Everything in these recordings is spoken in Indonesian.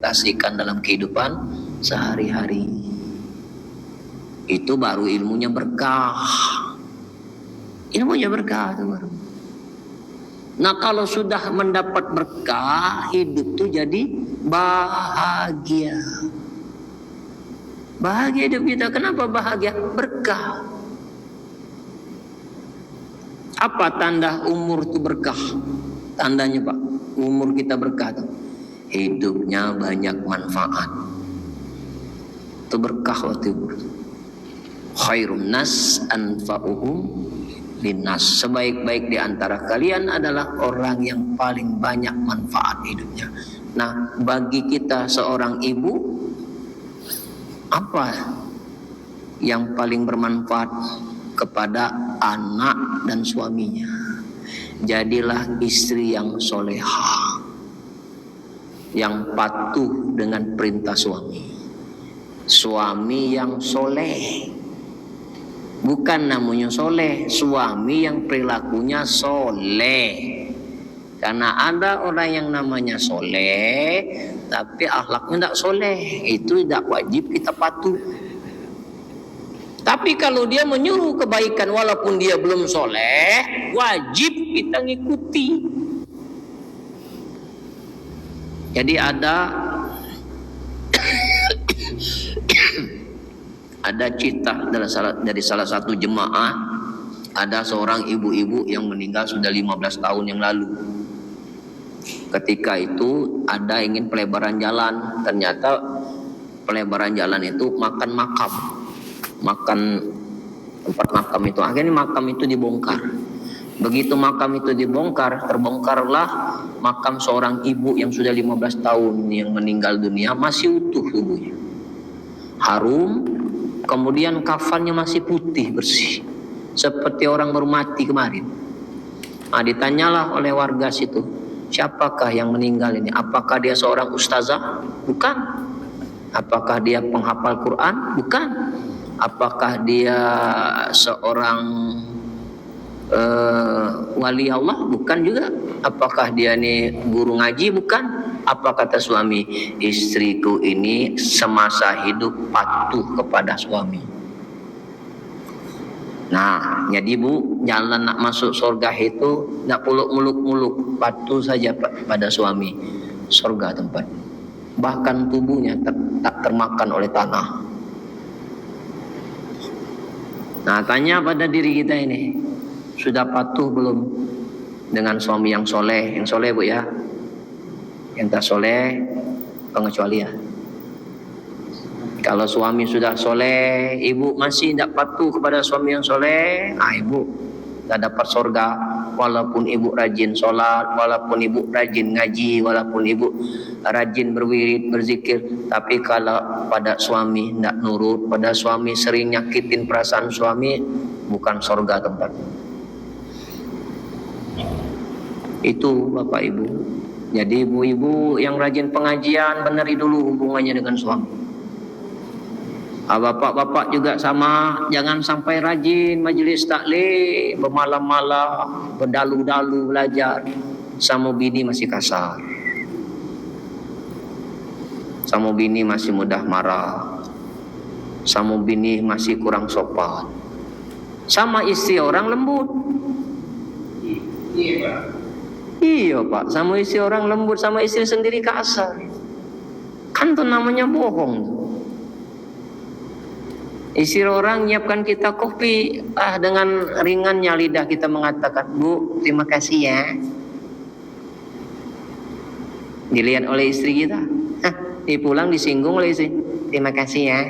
implementasikan dalam kehidupan sehari-hari. Itu baru ilmunya berkah. Ilmunya berkah itu baru. Nah kalau sudah mendapat berkah, hidup itu jadi bahagia. Bahagia hidup kita. Kenapa bahagia? Berkah. Apa tanda umur itu berkah? Tandanya Pak, umur kita berkah tuh. Hidupnya banyak manfaat. Itu berkah waktu itu. Khairun nas anfa'uhum linnas. Sebaik-baik di antara kalian adalah orang yang paling banyak manfaat hidupnya. Nah, bagi kita seorang ibu, apa yang paling bermanfaat kepada anak dan suaminya? Jadilah istri yang solehah, yang patuh dengan perintah suami. Suami yang soleh, bukan namanya soleh, suami yang perilakunya soleh. Karena ada orang yang namanya soleh tapi akhlaknya tidak soleh, itu tidak wajib kita patuh. Tapi kalau dia menyuruh kebaikan walaupun dia belum soleh, wajib kita ngikuti. Jadi ada cerita dari salah satu jemaah, ada seorang ibu-ibu yang meninggal sudah 15 tahun yang lalu. Ketika itu ada ingin pelebaran jalan, ternyata pelebaran jalan itu makan tempat makam itu. Akhirnya makam itu dibongkar. Begitu makam itu dibongkar, terbongkarlah makam seorang ibu yang sudah 15 tahun yang meninggal dunia, masih utuh tubuhnya, harum, kemudian kafannya masih putih bersih seperti orang baru mati kemarin. Nah, ditanyalah oleh warga situ, siapakah yang meninggal ini? Apakah dia seorang ustazah? Bukan. Apakah dia penghafal Quran? Bukan. Apakah dia seorang wali Allah? Bukan juga. Apakah dia ini guru ngaji? Bukan. Apa kata suami? Istriku ini semasa hidup patuh kepada suami. Nah, jadi Bu, jalan nak masuk surga itu tidak perlu muluk-muluk, patuh saja pada suami. Surga tempat. Bahkan tubuhnya tak termakan oleh tanah. Nah, tanya pada diri kita ini, sudah patuh belum dengan suami yang soleh? Yang soleh Bu ya, yang tak soleh pengecualian. Kalau suami sudah soleh, ibu masih tidak patuh kepada suami yang soleh, ibu tidak dapat surga. Walaupun ibu rajin sholat, walaupun ibu rajin ngaji, walaupun ibu rajin berwirid, berzikir, tapi kalau pada suami tidak nurut, pada suami sering nyakitin perasaan suami, bukan surga tempat. Itu Bapak Ibu. Jadi ibu-ibu yang rajin pengajian, beneri dulu hubungannya dengan suami. Bapak-bapak juga sama, jangan sampai rajin majelis taklim, bermalam-malam, berdalu-dalu belajar, sama bini masih kasar, sama bini masih mudah marah, sama bini masih kurang sopan, sama istri orang lembut. Iya Pak, sama istri orang lembut, sama istri sendiri kasar. Kan itu namanya bohong. Istri orang nyiapkan kita kopi, dengan ringannya lidah kita mengatakan, Bu, terima kasih ya. Dilihat oleh istri kita, pulang disinggung oleh istri, terima kasih ya.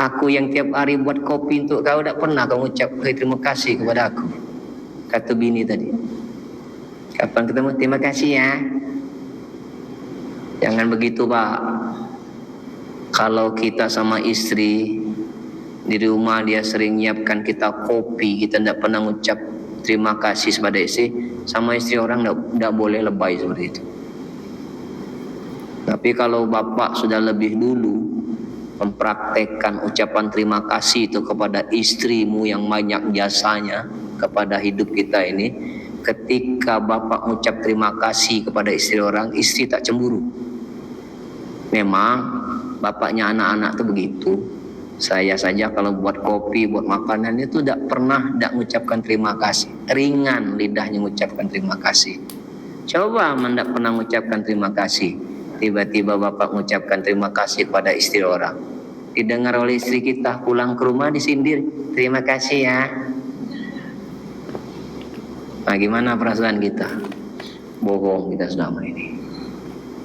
Aku yang tiap hari buat kopi untuk kau, tidak pernah kau ucap terima kasih kepada aku. Kata bini tadi, kapan ketemu, terima kasih ya. Jangan begitu Pak. Kalau kita sama istri di rumah, dia sering nyiapkan kita kopi, kita tidak pernah mengucap terima kasih kepada istri, sama istri orang tidak boleh lebay seperti itu. Tapi kalau bapak sudah lebih dulu mempraktekkan ucapan terima kasih itu kepada istrimu yang banyak jasanya kepada hidup kita ini, ketika bapak mengucap terima kasih kepada istri orang, istri tak cemburu. Memang bapaknya anak-anak tuh begitu. Saya saja kalau buat kopi, buat makanan itu tidak pernah tidak mengucapkan terima kasih. Ringan lidahnya mengucapkan terima kasih. Coba tidak pernah mengucapkan terima kasih. Tiba-tiba bapak mengucapkan terima kasih pada istri orang. Didengar oleh istri kita, pulang ke rumah disindir, terima kasih ya. Nah, gimana perasaan kita? Bohong kita selama ini.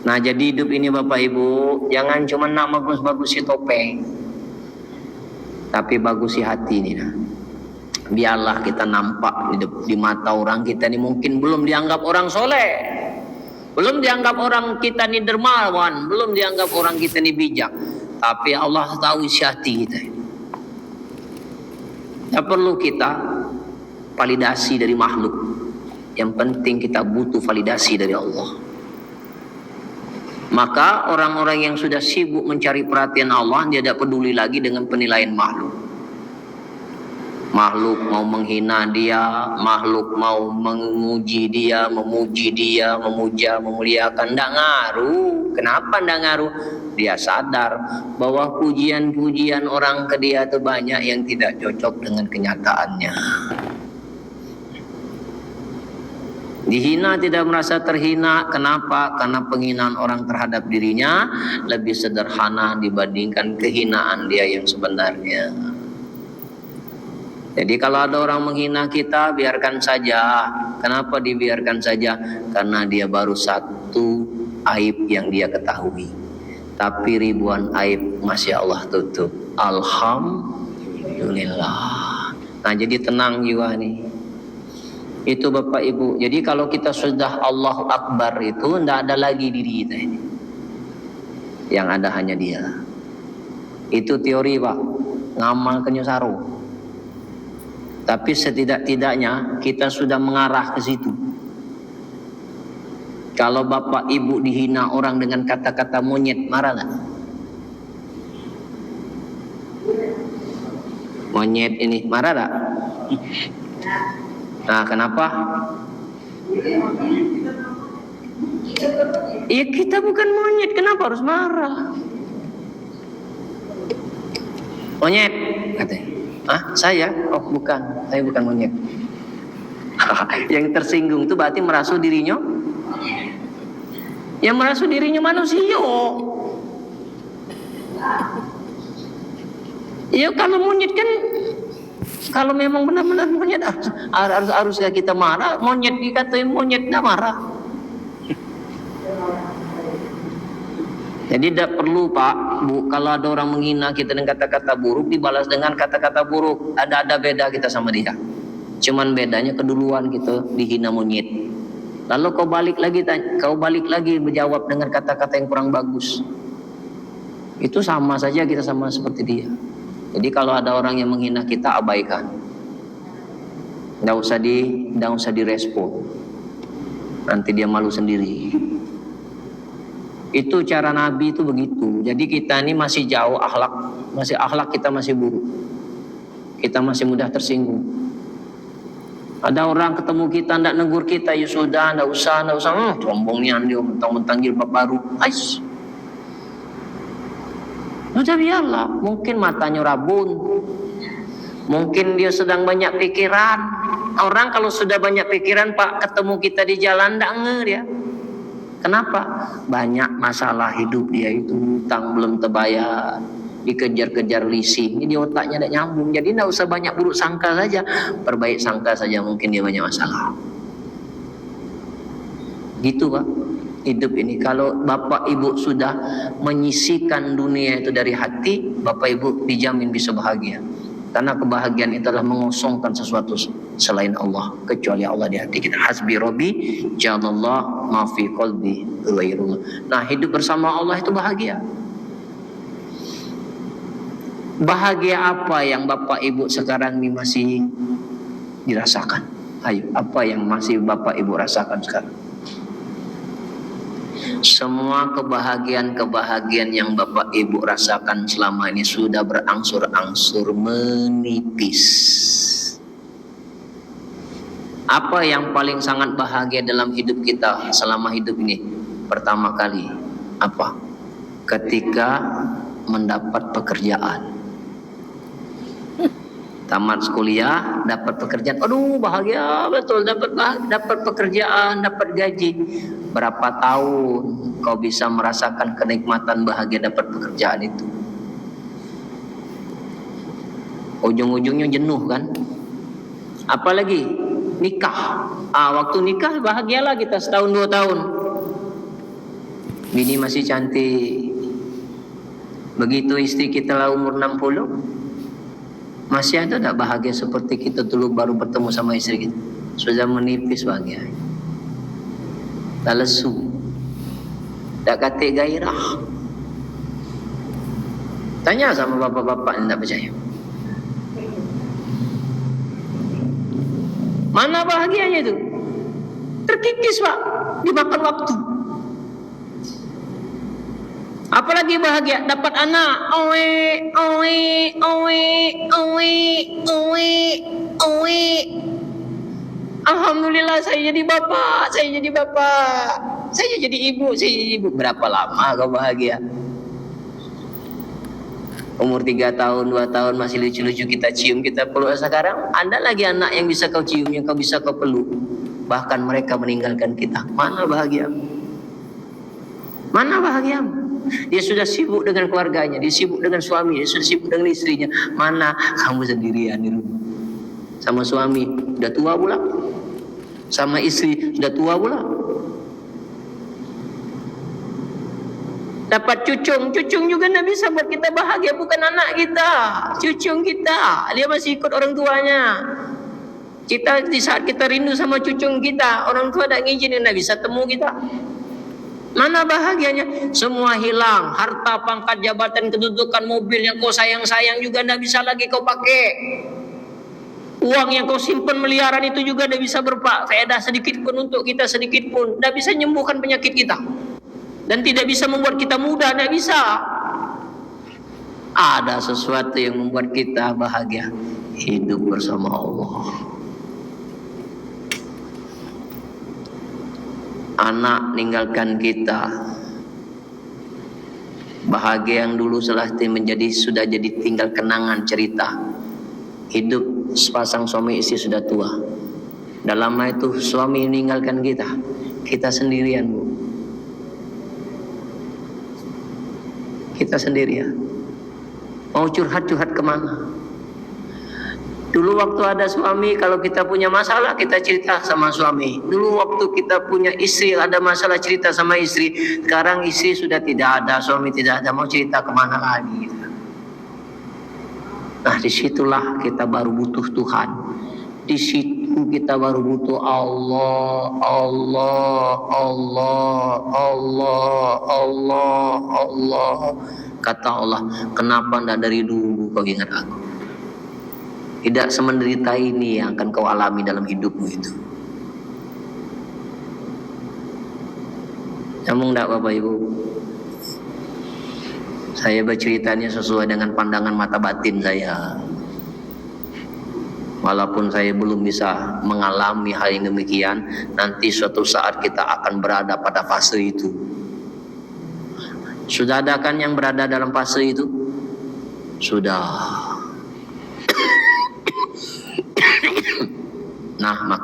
Nah, jadi hidup ini Bapak Ibu, jangan cuma nak bagus-bagusi topeng, tapi bagusi hati ini. Nah. Biarlah kita nampak di mata orang kita ini mungkin belum dianggap orang soleh, belum dianggap orang kita ini dermawan, belum dianggap orang kita ini bijak, tapi Allah tahu isi hati kita. Tak perlu kita validasi dari makhluk, yang penting kita butuh validasi dari Allah. Maka orang-orang yang sudah sibuk mencari perhatian Allah, dia tidak peduli lagi dengan penilaian makhluk. Makhluk mau menghina dia, makhluk mau memuji dia, memuja, memuliakan, tidak ngaruh. Kenapa tidak ngaruh? Dia sadar bahwa pujian-pujian orang ke dia itu banyak yang tidak cocok dengan kenyataannya. Dihina tidak merasa terhina. Kenapa? Karena penghinaan orang terhadap dirinya lebih sederhana dibandingkan kehinaan dia yang sebenarnya. Jadi kalau ada orang menghina kita, biarkan saja. Kenapa dibiarkan saja? Karena dia baru satu aib yang dia ketahui. Tapi ribuan aib masih Allah tutup. Alhamdulillah. Nah, jadi tenang jiwa nih. Itu Bapak Ibu. Jadi kalau kita sudah Allahu Akbar itu tidak ada lagi diri kita ini. Yang ada hanya dia. Itu teori Pak. Ngamal kenyusaro. Tapi setidak-tidaknya kita sudah mengarah ke situ. Kalau Bapak Ibu dihina orang dengan kata-kata monyet, marah nggak? Monyet ini marah nggak? Nah, kenapa? Ya kita bukan monyet, kenapa harus marah? Monyet, katanya. Ah, saya? Oh, bukan, saya bukan monyet. Yang tersinggung itu berarti merasa dirinya? Yang merasa dirinya manusia. Ya kalau monyet kan, kalau memang benar-benar monyet harus kita marah. Monyet dikatain monyet nggak marah. Jadi tidak perlu Pak, Bu, kalau ada orang menghina kita dengan kata-kata buruk dibalas dengan kata-kata buruk. Ada beda kita sama dia. Cuman bedanya keduluan kita dihina monyet. Lalu kau balik lagi menjawab dengan kata-kata yang kurang bagus. Itu sama saja kita sama seperti dia. Jadi kalau ada orang yang menghina kita, abaikan. Tidak usah direspon. Nanti dia malu sendiri. Itu cara Nabi itu begitu. Jadi kita ini masih jauh akhlak kita masih buruk. Kita masih mudah tersinggung. Ada orang ketemu kita tidak negur kita, ya sudah, tidak usah. Sombongnya dia mentang-mentang jilbab baru. Ais. Sudah biarlah, mungkin matanya rabun. Mungkin dia sedang banyak pikiran. Orang kalau sudah banyak pikiran, Pak, ketemu kita di jalan tidak nge dia. Kenapa? Banyak masalah hidup dia itu, hutang belum terbayar, dikejar-kejar leasing, ini otaknya tidak nyambung. Jadi tidak usah banyak buruk sangka saja, perbaik sangka saja, mungkin dia banyak masalah. Gitu Pak, hidup ini. Kalau Bapak Ibu sudah menyisihkan dunia itu dari hati, Bapak Ibu dijamin bisa bahagia. Karena kebahagiaan itu adalah mengosongkan sesuatu selain Allah, kecuali Allah di hati kita. Hasbi Rabbi, ja'alallah ma fi qalbi ghairullah. Nah, hidup bersama Allah itu bahagia. Bahagia apa yang Bapak Ibu sekarang ini masih dirasakan? Ayo, apa yang masih Bapak Ibu rasakan sekarang? Semua kebahagiaan yang Bapak Ibu rasakan selama ini sudah berangsur-angsur menipis. Apa yang paling sangat bahagia dalam hidup kita selama hidup ini? Pertama kali, apa? Ketika mendapat pekerjaan. Tamat kuliah, dapat pekerjaan. Aduh, bahagia betul, dapat pekerjaan, dapat gaji. Berapa tahun kau bisa merasakan kenikmatan bahagia dapat pekerjaan itu? Ujung-ujungnya jenuh kan? Apalagi nikah. Waktu nikah bahagialah kita setahun 2 tahun. Bini masih cantik. Begitu istri kita lah umur 60, masih ada tak bahagia seperti kita dulu baru bertemu sama istri kita? Sudah menipis bahagia. Tak lesu. Tak katik gairah. Tanya sama bapak-bapak yang tak percaya. Mana bahagianya itu? Terkikis pak, dimakan waktu. Apalagi bahagia dapat anak. Alhamdulillah saya jadi bapak, saya jadi ibu. Berapa lama kau bahagia? Umur 3 tahun, 2 tahun masih lucu-lucu kita cium, kita peluk. Sekarang ada lagi anak yang bisa kau cium, yang kau bisa kau peluk. Bahkan mereka meninggalkan kita. Mana bahagia? Mana bahagia? Dia sudah sibuk dengan keluarganya, dia sibuk dengan suami, dia sudah sibuk dengan istrinya. Mana kamu sendirian di rumah? Sama suami sudah tua pula, sama istri sudah tua pula. Dapat cucung juga tidak bisa buat kita bahagia. Bukan anak kita, cucung kita, dia masih ikut orang tuanya. Kita di saat kita rindu sama cucung kita, orang tua tidak ngizinin, tidak bisa temu kita. Mana bahagianya? Semua hilang. Harta, pangkat, jabatan, kedudukan, mobil yang kau sayang-sayang juga tidak bisa lagi kau pakai. Uang yang kau simpan miliaran itu juga tidak bisa berfaedah sedikit pun untuk kita, sedikit pun. Tidak bisa menyembuhkan penyakit kita. Dan tidak bisa membuat kita muda, tidak bisa. Ada sesuatu yang membuat kita bahagia. Hidup bersama Allah. Anak meninggalkan kita, bahagia yang dulu sudah jadi tinggal kenangan cerita. Hidup sepasang suami istri sudah tua. Dalam itu suami meninggalkan kita sendirian bu. Kita sendirian. Mau curhat kemana? Dulu waktu ada suami, kalau kita punya masalah, kita cerita sama suami. Dulu waktu kita punya istri, ada masalah cerita sama istri. Sekarang istri sudah tidak ada, suami tidak ada, mau cerita kemana lagi? Nah, disitulah kita baru butuh Tuhan. Di situ kita baru butuh Allah. Kata Allah, kenapa tidak dari dulu kau ingat aku? Tidak semenderita ini yang akan kau alami dalam hidupmu itu. Nyambung tidak Bapak Ibu? Saya berceritanya sesuai dengan pandangan mata batin saya. Walaupun saya belum bisa mengalami hal yang demikian, nanti suatu saat kita akan berada pada fase itu. Sudah ada kan yang berada dalam fase itu? Sudah. Nah,